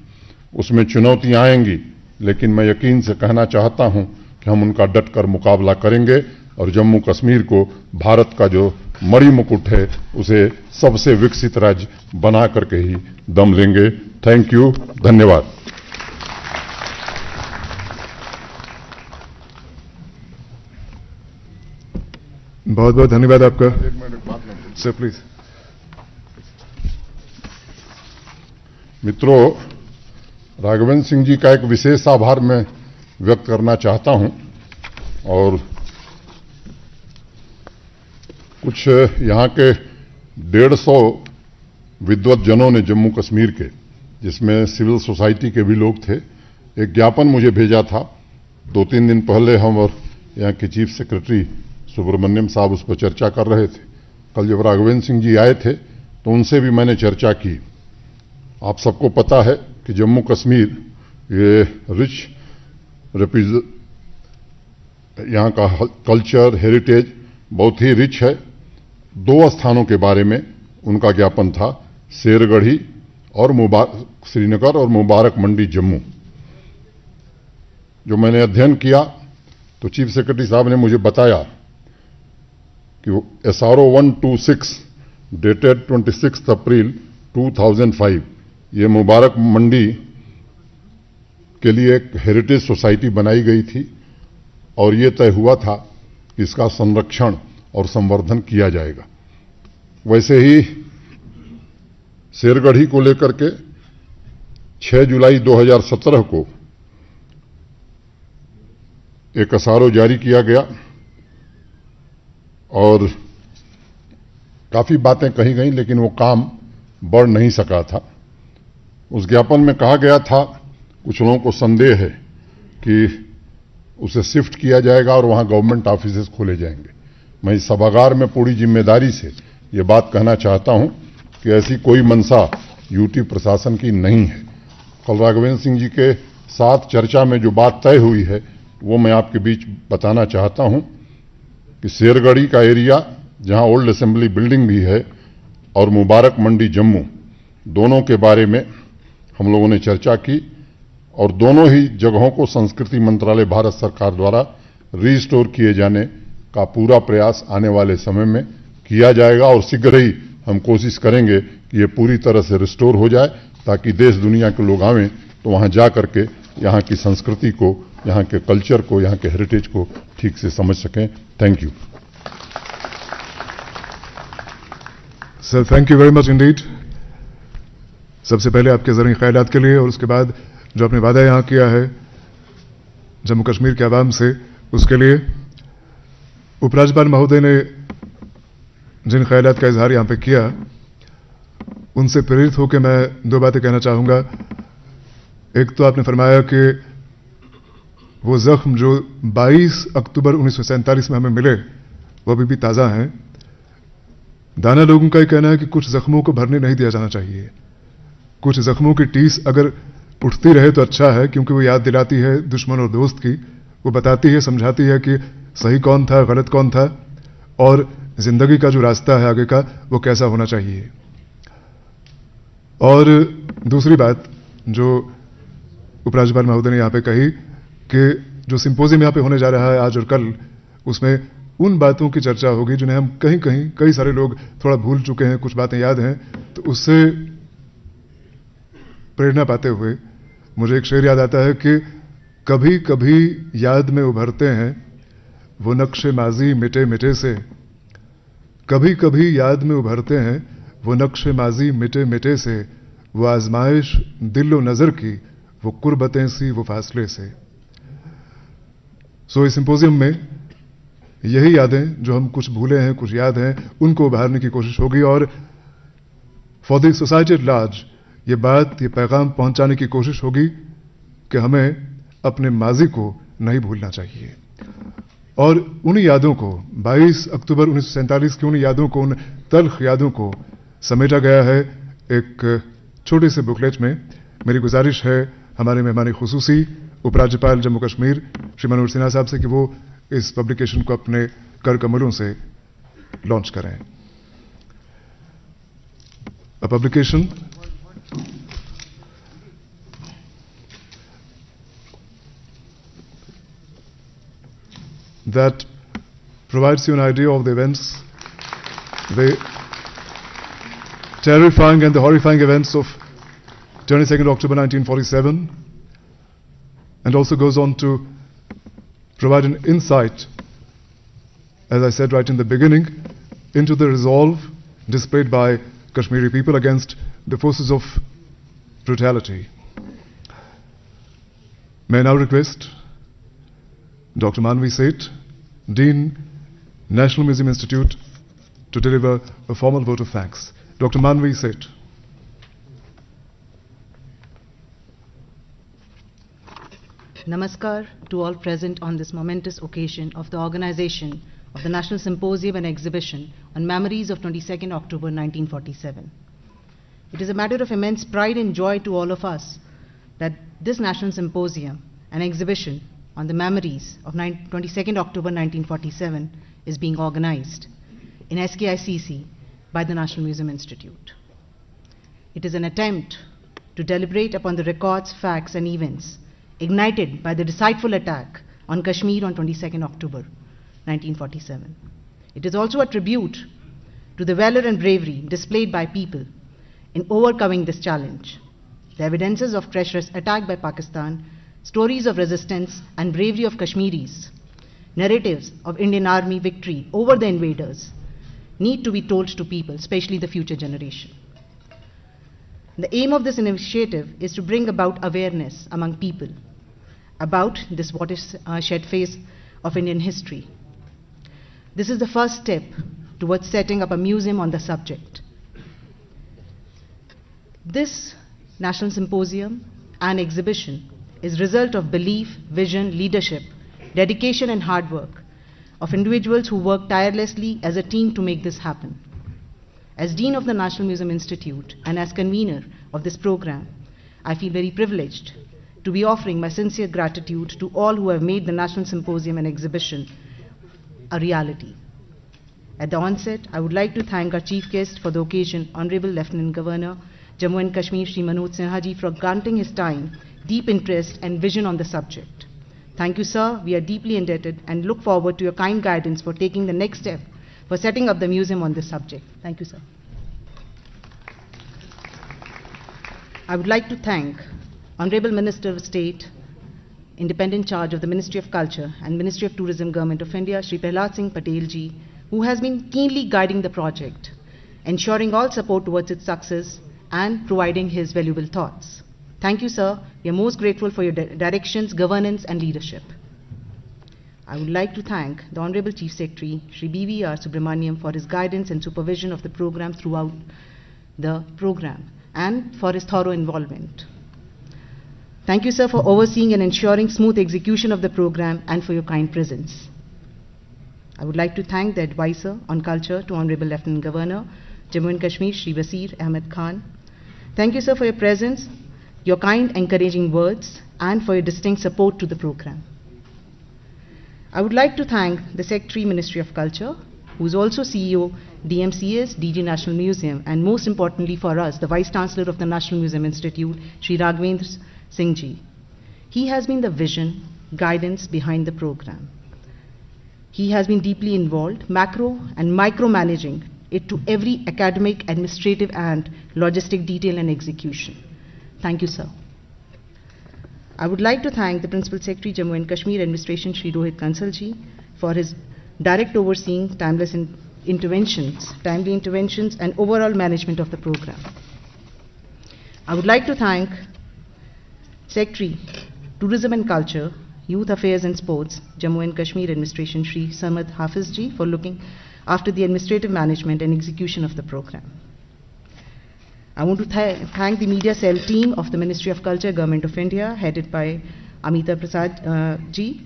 उसमें चुनौतियां आएंगी, लेकिन मैं यकीन से कहना चाहता हूं कि हम उनका डटकर मुकाबला करेंगे और जम्मू कश्मीर को भारत का जो मणि मुकुट है उसे सबसे विकसित राज्य बना करके ही दम लेंगे। थैंक यू, धन्यवाद। बहुत बहुत धन्यवाद आपका। Sir please. मित्रों, राघवेंद्र सिंह जी का एक विशेष आभार मैं व्यक्त करना चाहता हूं और कुछ यहां के 150 विद्वत जनों ने जम्मू कश्मीर के, जिसमें सिविल सोसाइटी के भी लोग थे, एक ज्ञापन मुझे भेजा था। 2-3 दिन पहले हम और यहाँ के चीफ सेक्रेटरी सुब्रमण्यम साहब उस पर चर्चा कर रहे थे। कल जब राघवेंद्र सिंह जी आए थे तो उनसे भी मैंने चर्चा की। आप सबको पता है कि जम्मू कश्मीर ये यहाँ का कल्चर हेरिटेज बहुत ही रिच है। 2 स्थानों के बारे में उनका ज्ञापन था, शेरगढ़ी और श्रीनगर और मुबारक मंडी जम्मू। जो मैंने अध्ययन किया तो चीफ सेक्रेटरी साहब ने मुझे बताया कि SRO 126 डेटेड 26 अप्रैल 2005 ये मुबारक मंडी के लिए एक हेरिटेज सोसाइटी बनाई गई थी और ये तय हुआ था कि इसका संरक्षण और संवर्धन किया जाएगा। वैसे ही शेरगढ़ी को लेकर के 6 जुलाई 2017 को एक SRO जारी किया गया और काफी बातें कही गई, लेकिन वो काम बढ़ नहीं सका था। उस ज्ञापन में कहा गया था, कुछ लोगों को संदेह है कि उसे शिफ्ट किया जाएगा और वहां गवर्नमेंट ऑफिसेस खोले जाएंगे। मैं इस सभागार में पूरी जिम्मेदारी से ये बात कहना चाहता हूं कि ऐसी कोई मंशा यूटी प्रशासन की नहीं है। कल राघवेंद्र सिंह जी के साथ चर्चा में जो बात तय हुई है वो मैं आपके बीच बताना चाहता हूं कि शेरगढ़ी का एरिया, जहां ओल्ड असेंबली बिल्डिंग भी है, और मुबारक मंडी जम्मू, दोनों के बारे में हम लोगों ने चर्चा की और दोनों ही जगहों को संस्कृति मंत्रालय भारत सरकार द्वारा रीस्टोर किए जाने का पूरा प्रयास आने वाले समय में किया जाएगा और शीघ्र ही हम कोशिश करेंगे कि ये पूरी तरह से रिस्टोर हो जाए, ताकि देश दुनिया के लोग आवें तो वहां जा करके यहाँ की संस्कृति को, यहाँ के कल्चर को, यहाँ के हेरिटेज को ठीक से समझ सकें। Thank you sir, thank you very much Indeed. सबसे पहले आपके ज़रूरी ख्यालात के लिए और उसके बाद जो आपने वादा यहाँ किया है जम्मू कश्मीर के आवाम से, उसके लिए उपराज्यपाल महोदय ने जिन ख्यालात का इजहार यहाँ पे किया, उनसे प्रेरित होकर मैं 2 बातें कहना चाहूँगा। एक तो आपने फरमाया कि वो जख्म जो 22 अक्टूबर 1947 में हमें मिले वो अभी भी ताज़ा हैं। दाना लोगों का ये कहना है कि कुछ जख्मों को भरने नहीं दिया जाना चाहिए। कुछ जख्मों की टीस अगर उठती रहे तो अच्छा है, क्योंकि वो याद दिलाती है दुश्मन और दोस्त की, वो बताती है, समझाती है कि सही कौन था, गलत कौन था, और जिंदगी का जो रास्ता है आगे का वो कैसा होना चाहिए। और दूसरी बात जो उपराज्यपाल महोदय ने यहाँ पे कही कि जो सिंपोजियम यहाँ पे होने जा रहा है आज और कल, उसमें उन बातों की चर्चा होगी जिन्हें हम कई सारे लोग थोड़ा भूल चुके हैं, कुछ बातें याद हैं। तो उससे प्रेरणा पाते हुए मुझे एक शेर याद आता है कि कभी कभी याद में उभरते हैं वो नक्शे माजी मिटे मिटे से, कभी कभी याद में उभरते हैं वो नक्शे माजी मिटे मिटे से, वो आजमाइश दिलो नजर की, वो कुर्बतें सी वो फासले से। सो इस सिंपोजियम में यही यादें जो हम कुछ भूले हैं, कुछ याद हैं, उनको उभारने की कोशिश होगी और for the society at large ये बात, ये पैगाम पहुंचाने की कोशिश होगी कि हमें अपने माजी को नहीं भूलना चाहिए। और उन्हीं यादों को, 22 अक्टूबर 1947 की उन यादों को, उन तल्ख यादों को समेटा गया है एक छोटे से बुकलेट में। मेरी गुजारिश है हमारे मेहमान खुसूसी उपराज्यपाल जम्मू कश्मीर श्री मनोज सिन्हा साहब से कि वो इस पब्लिकेशन को अपने कर कमलों से लॉन्च करें। a publication that provides you an idea of the events, the terrifying and the horrifying events of 22nd October 1947, and also goes on to provide an insight, as I said right in the beginning, into the resolve displayed by Kashmiri people against the forces of brutality. May I now request Dr. Manvi Seth, Dean, National Museum Institute, to deliver a formal vote of thanks. Dr. Manvi Seth. Namaskar to all present on this momentous occasion of the organization of the National Symposium and Exhibition on Memories of 22nd October 1947. It is a matter of immense pride and joy to all of us that this National Symposium and Exhibition on the memories of 22nd October 1947 is being organized in SKICC by the National Museum Institute. It is an attempt to deliberate upon the records, facts and events ignited by the decideful attack on Kashmir on 22nd October 1947. It is also a tribute to the valor and bravery displayed by people in overcoming this challenge. The evidences of treacherous attack by Pakistan, stories of resistance and bravery of Kashmiris, narratives of Indian Army victory over the invaders need to be told to people, especially the future generation. The aim of this initiative is to bring about awareness among people about this watershed phase of Indian history. This is the first step towards setting up a museum on the subject. This National Symposium and Exhibition is a result of belief, vision, leadership, dedication and hard work of individuals who work tirelessly as a team to make this happen. As Dean of the National Museum Institute and as convener of this program, I feel very privileged to be offering my sincere gratitude to all who have made the National Symposium and Exhibition a reality. At the onset, I would like to thank our chief guest for the occasion, Honorable Lieutenant Governor, Jammu and Kashmir, Shri Manoj Sinha ji, for granting his time, deep interest and vision on the subject. Thank you, sir. We are deeply indebted and look forward to your kind guidance for taking the next step for setting up the museum on this subject. Thank you, sir. I would like to thank Honorable Minister of State, Independent Charge of the Ministry of Culture and Ministry of Tourism, Government of India, Shri Prahlad Singh Patel ji, who has been keenly guiding the project, ensuring all support towards its success and providing his valuable thoughts. Thank you, sir. We are most grateful for your directions, governance and leadership. I would like to thank the Honorable Chief Secretary, Shri B.V.R. Subramaniam, for his guidance and supervision of the program throughout the program and for his thorough involvement. Thank you, sir, for overseeing and ensuring smooth execution of the program and for your kind presence. I would like to thank the Advisor on Culture to Honorable Lieutenant Governor, Jammu and Kashmir, Shri Basir Ahmed Khan. Thank you, sir, for your presence, your kind encouraging words, and for your distinct support to the program. I would like to thank the Secretary, Ministry of Culture, who is also CEO, DMCS, DG National Museum, and most importantly for us, the Vice Chancellor of the National Museum Institute, Shri Raghavendra Singh ji. He has been the vision, guidance behind the program. He has been deeply involved, macro and micromanaging it to every academic, administrative and logistic detail and execution. Thank you, sir. I would like to thank the Principal Secretary, Jammu and Kashmir Administration, Shri Rohit Kansal ji, for his direct overseeing, timely interventions and overall management of the program. I would like to thank Secretary, Tourism and Culture, Youth Affairs and Sports, Jammu and Kashmir Administration, Shri Samad Hafiz ji, for looking after the administrative management and execution of the program. I want to thank the media cell team of the Ministry of Culture, Government of India, headed by Amita Prasad ji,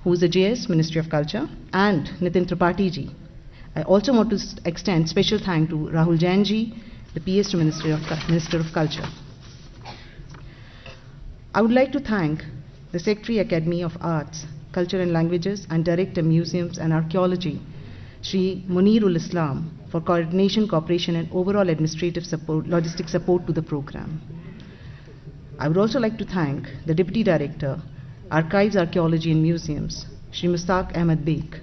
who is the JS, Ministry of Culture, and Nitin Tripathi ji. I also want to extend special thanks to Rahul Jain ji, the PS to Minister of Culture. I would like to thank the Secretary, Academy of Arts, Culture and Languages, and Director, Museums and Archaeology, Shri Munirul Islam, for coordination, cooperation, and overall administrative support, logistic support to the program. I would also like to thank the Deputy Director, Archives, Archaeology and Museums, Shri Mustaq Ahmed Beg,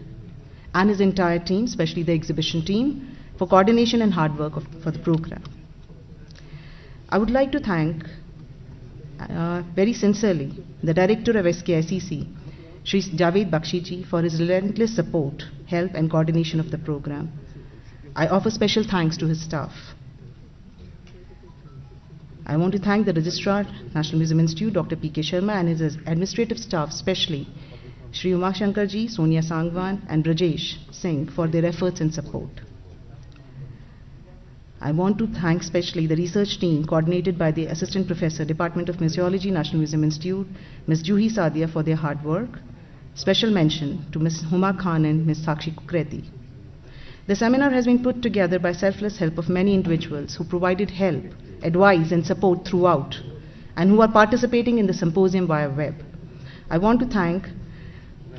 and his entire team, especially the exhibition team, for coordination and hard work for the program. I would like to thank very sincerely the Director of SKICC, Shri Javed Bakshi, for his relentless support, help and coordination of the program. I offer special thanks to his staff. I want to thank the Registrar, National Museum Institute, Dr. P.K. Sharma, and his administrative staff, especially Shri Uma Shankar ji, Sonia Sangwan, and Brajesh Singh for their efforts and support. I want to thank especially the research team coordinated by the Assistant Professor, Department of Museology, National Museum Institute, Ms. Juhi Sadia for their hard work. Special mention to Ms. Huma Khan and Ms. Sakshi Kukreti. The seminar has been put together by selfless help of many individuals who provided help, advice and support throughout, and who are participating in the symposium via web. I want to thank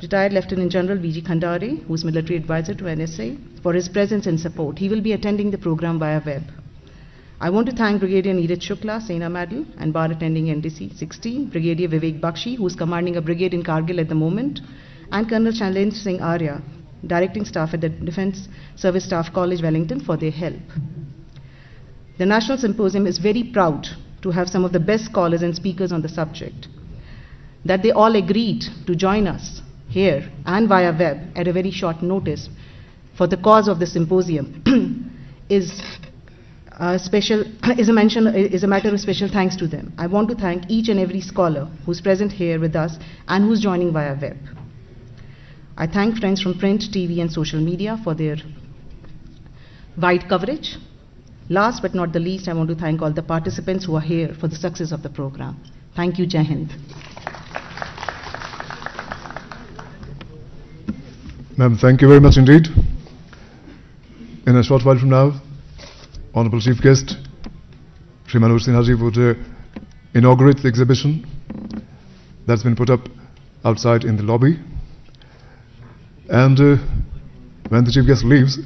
retired Lieutenant General V.G. Khandare, who is military advisor to NSA, for his presence and support. He will be attending the program via web. I want to thank Brigadier Neeraj Shukla, Sena Medal, and bar attending NDC 16, Brigadier Vivek Bakshi, who is commanding a brigade in Kargil at the moment, and Colonel Shailendra Singh Arya, directing staff at the Defence Service Staff College, Wellington, for their help. The National Symposium is very proud to have some of the best scholars and speakers on the subject. That they all agreed to join us here and via web at a very short notice for the cause of the symposium is a matter of special thanks to them. I want to thank each and every scholar who's present here with us and who's joining via web. I thank friends from print, TV and social media for their wide coverage. Last but not the least, I want to thank all the participants who are here for the success of the program. Thank you, Jai Hind. Ma'am, thank you very much indeed. In a short while from now, Honorable Chief Guest, Shri Manoj Sinha ji would inaugurate the exhibition that's been put up outside in the lobby. And when the Chief Guest leaves,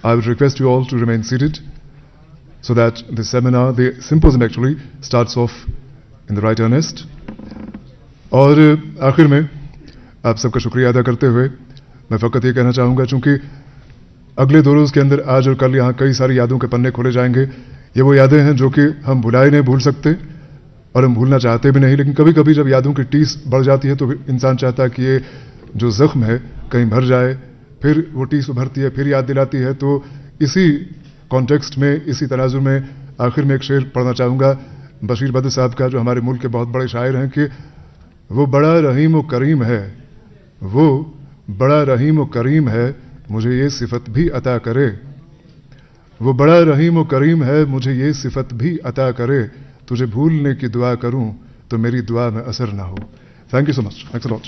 I would request you all to remain seated so that the seminar, the symposium actually, starts off in the right earnest. और आखिर में आप सबका शुक्रिया अदा करते हुए मैं फ़कत ये कहना चाहूँगा, चूँकि अगले 2 रोज़ के अंदर आज और कल यहाँ कई सारी यादों के पन्ने खोले जाएंगे। ये वो यादें हैं जो कि हम भुलाए नहीं भूल सकते और हम भूलना चाहते भी नहीं, लेकिन कभी कभी जब यादों की टीस बढ़ जाती है तो इंसान चाहता है कि ये जो ज़ख्म है कहीं भर जाए, फिर वो टीस उभरती है, फिर याद दिलाती है। तो इसी कॉन्टेक्स्ट में, इसी तनाजुर में आखिर में एक शेर पढ़ना चाहूँगा बशीर बद्र साहब का, जो हमारे मुल्क के बहुत बड़े शायर हैं, कि वो बड़ा रहीम व करीम है, वो बड़ा रहीम व करीम है, मुझे ये सिफत भी अता करे। वो बड़ा रहीम व करीम है, मुझे ये सिफत भी अता करे, तुझे भूलने की दुआ करूं तो मेरी दुआ में असर ना हो। Thank you so much. Thanks a lot.